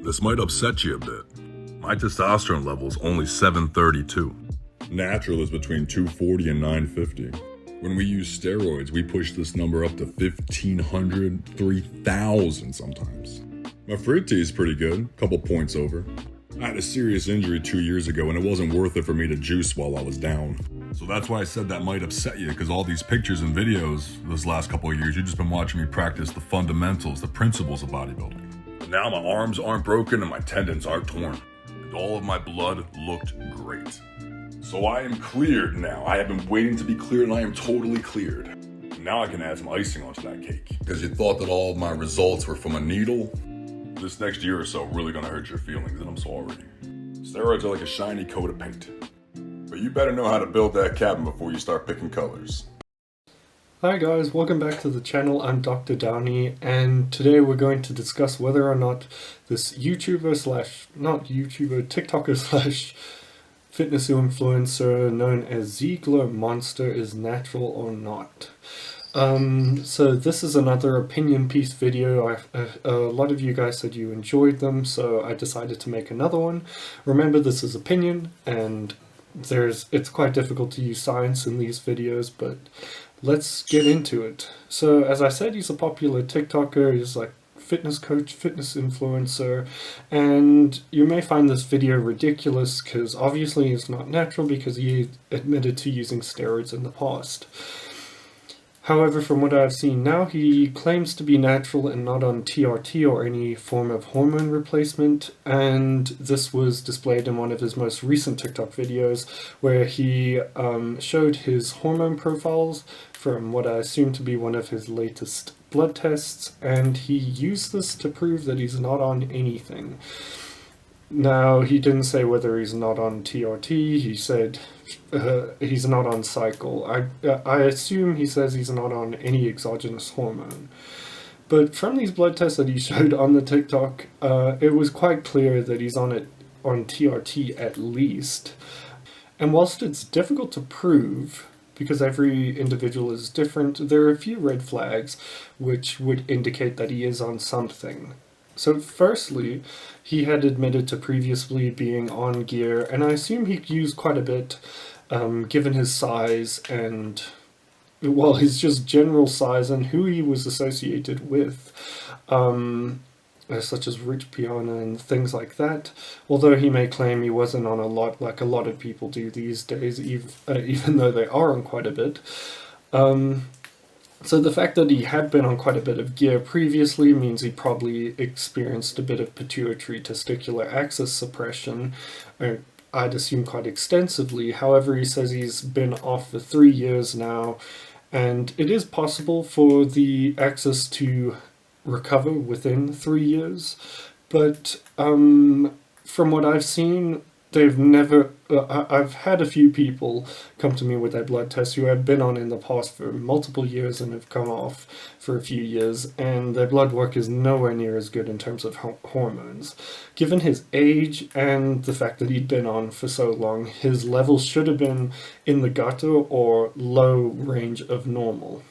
This might upset you a bit. My testosterone level is only 732. Natural is between 240 and 950. When we use steroids, we push this number up to 1,500, 3,000 sometimes. My free T is pretty good, couple points over. I had a serious injury 2 years ago and it wasn't worth it for me to juice while I was down. So that's why I said that might upset you, because all these pictures and videos this last couple of years, you've just been watching me practice the fundamentals, the principles of bodybuilding. But now my arms aren't broken and my tendons aren't torn. And all of my blood looked great. So I am cleared now. I have been waiting to be cleared and I am totally cleared. And now I can add some icing onto that cake. Because you thought that all of my results were from a needle. This next year or so really gonna hurt your feelings, and I'm sorry. Steroids are like a shiny coat of paint. But you better know how to build that cabin before you start picking colors. Hi guys, welcome back to the channel. I'm Dr. Downey, and today we're going to discuss whether or not this TikToker / fitness influencer known as Ziegler monster is natural or not. So this is another opinion piece video. A lot of you guys said you enjoyed them, so I decided to make another one. Remember, this is opinion, and it's quite difficult to use science in these videos, but let's get into it. So as I said, he's a popular TikToker. He's like fitness coach, fitness influencer, and you may find this video ridiculous because obviously it's not natural because he admitted to using steroids in the past. However, from what I've seen now, he claims to be natural and not on TRT or any form of hormone replacement, and this was displayed in one of his most recent TikTok videos where he showed his hormone profiles from what I assume to be one of his latest blood tests, and he used this to prove that he's not on anything. Now, he didn't say whether he's not on TRT. He said he's not on cycle. I assume he says he's not on any exogenous hormone. But from these blood tests that he showed on the TikTok, it was quite clear that he's on TRT at least. And whilst it's difficult to prove, because every individual is different, there are a few red flags which would indicate that he is on something. So firstly, he had admitted to previously being on gear, and I assume he used quite a bit, given his size and, well, his just general size and who he was associated with, such as Rich Piana and things like that, although he may claim he wasn't on a lot like a lot of people do these days, even though they are on quite a bit. So the fact that he had been on quite a bit of gear previously means he probably experienced a bit of pituitary testicular axis suppression, I'd assume quite extensively. However, he says he's been off for 3 years now, and it is possible for the axis to recover within 3 years, but from what I've seen, they've never, I've had a few people come to me with their blood tests who have been on in the past for multiple years and have come off for a few years, and their blood work is nowhere near as good in terms of hormones. Given his age and the fact that he'd been on for so long, his levels should have been in the gutter or low range of normal.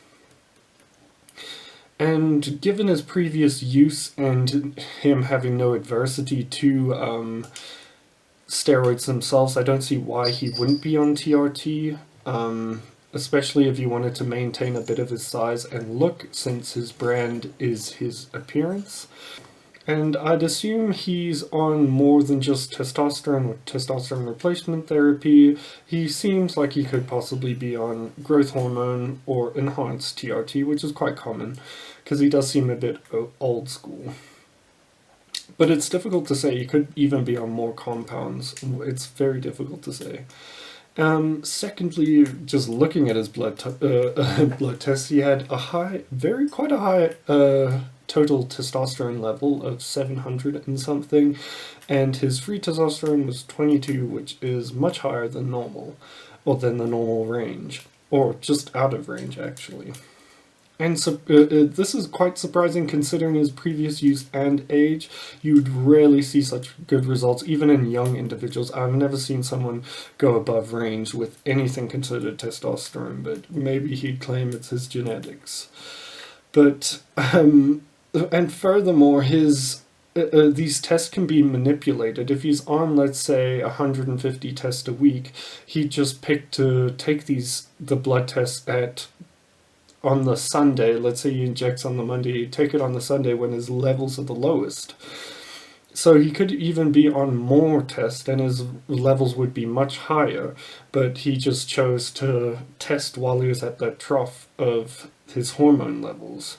And given his previous use and him having no adversity to steroids themselves, I don't see why he wouldn't be on TRT, especially if he wanted to maintain a bit of his size and look, since his brand is his appearance. And I'd assume he's on more than just testosterone with testosterone replacement therapy. He seems like he could possibly be on growth hormone or enhanced TRT, which is quite common, because he does seem a bit old school. But it's difficult to say. He could even be on more compounds. It's very difficult to say. Secondly, just looking at his blood tests, he had quite a high total testosterone level of 700 and something, and his free testosterone was 22, which is much higher than normal, or than the normal range, or just out of range actually. And so this is quite surprising considering his previous use and age. You'd rarely see such good results, even in young individuals. I've never seen someone go above range with anything considered testosterone, but maybe he'd claim it's his genetics. But, and furthermore, his these tests can be manipulated. If he's on, let's say, 150 tests a week, he just picked to take the blood tests on the Sunday. Let's say he injects on the Monday, he'd take it on the Sunday when his levels are the lowest. So he could even be on more tests and his levels would be much higher, but he just chose to test while he was at the trough of his hormone levels.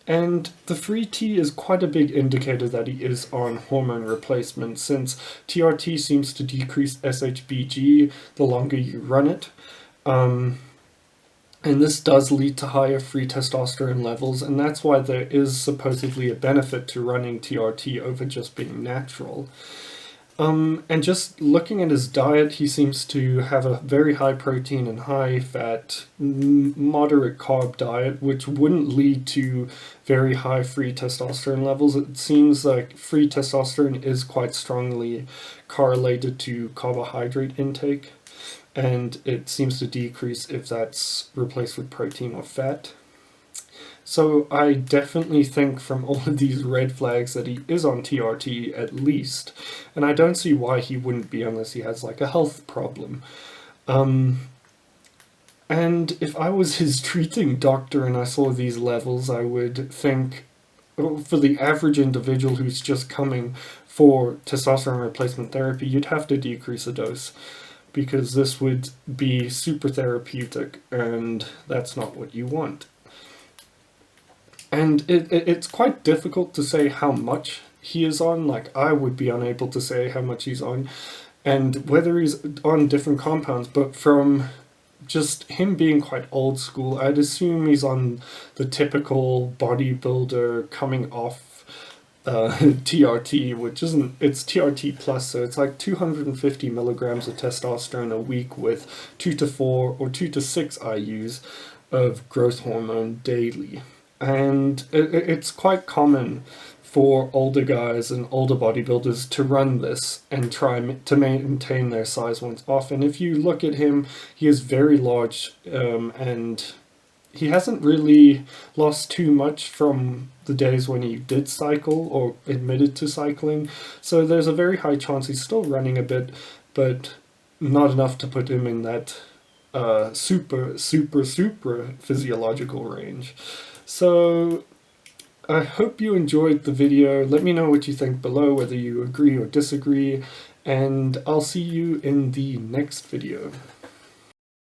And the free T is quite a big indicator that he is on hormone replacement, since TRT seems to decrease SHBG the longer you run it. And this does lead to higher free testosterone levels, and that's why there is supposedly a benefit to running TRT over just being natural. And just looking at his diet, he seems to have a very high protein and high fat, moderate carb diet, which wouldn't lead to very high free testosterone levels. It seems like free testosterone is quite strongly correlated to carbohydrate intake, and it seems to decrease if that's replaced with protein or fat. So I definitely think from all of these red flags that he is on TRT at least, and I don't see why he wouldn't be unless he has like a health problem. And if I was his treating doctor and I saw these levels, I would think, for the average individual who's just coming for testosterone replacement therapy, you'd have to decrease the dose, because this would be super therapeutic, and that's not what you want. And it's quite difficult to say how much he is on. Like, I would be unable to say how much he's on, and whether he's on different compounds, but from just him being quite old school, I'd assume he's on the typical bodybuilder coming off TRT, which isn't, it's TRT plus, so it's like 250 milligrams of testosterone a week with 2 to 4 or 2 to 6 IUs of growth hormone daily. And it's quite common for older guys and older bodybuilders to run this and try to maintain their size once off. And if you look at him, he is very large, and he hasn't really lost too much from the days when he did cycle or admitted to cycling. So there's a very high chance he's still running a bit, but not enough to put him in that super physiological range. So I hope you enjoyed the video. Let me know what you think below, whether you agree or disagree, and I'll see you in the next video.